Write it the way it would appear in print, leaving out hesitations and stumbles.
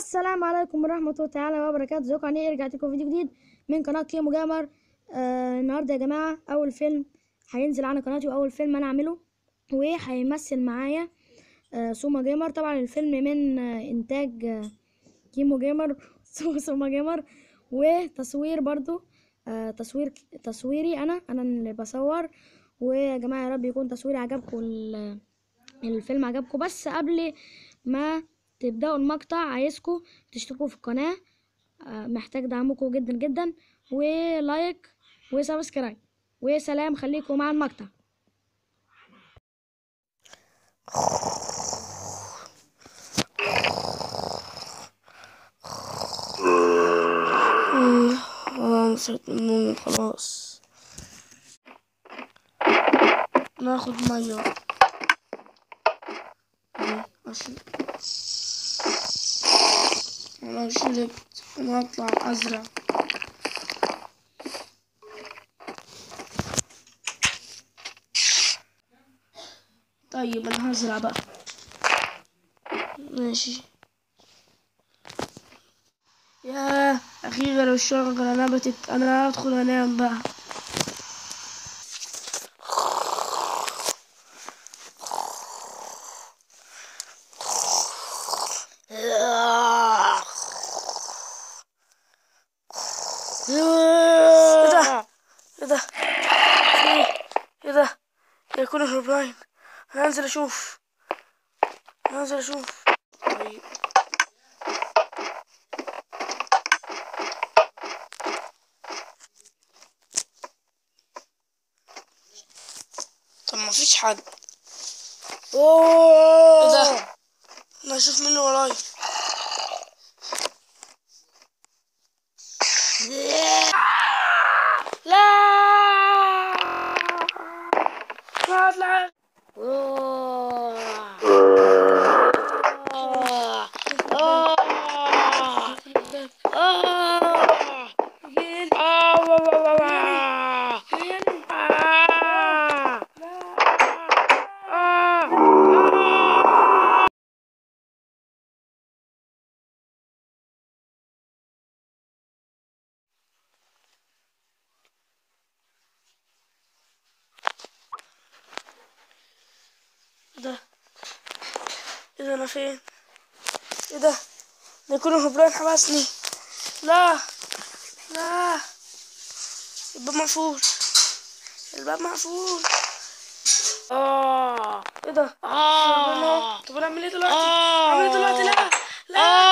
السلام عليكم ورحمة الله تعالى وبركاته. ازيكم عاملين ايه؟ رجعت لكم فيديو جديد من قناة كيمو جامر. النهارده يا جماعة أول فيلم هينزل على قناتي وأول فيلم أنا أعمله، وهيمثل معايا سوما جيمر. طبعا الفيلم من إنتاج كيمو جيمر سوما جيمر، وتصوير برضو تصويري أنا اللي بصور. ويا جماعة يا رب يكون تصويري عجبكم، الفيلم عجبكم. بس قبل ما تبدأوا المقطع عايزكم تشتركوا في القناة، محتاج دعمكم جدا جدا، ولايك وسبسكرايب. وسلام، خليكم مع المقطع. صرت من النوم خلاص. ناخد مية عشان انا شربت انا هطلع ازرع. طيب انا هزرع بقى. ماشي. يا اخيرا لو الشجرة نبتت انا هدخل انام بقى. ايه ده؟ ايه ده؟ ايه ده؟ يا كونان اوبراين، انا هنزل اشوف. طيب طب ما فيش حد. ايه ده؟ انا هشوف مني ورايا. لا لا ده ايه ده؟ انا فين؟ ايه ده؟ ده كله هبران حبسني. لا لا، الباب مقفول. ايه ده؟ طب انا اعمل ايه دلوقتي؟ لا لا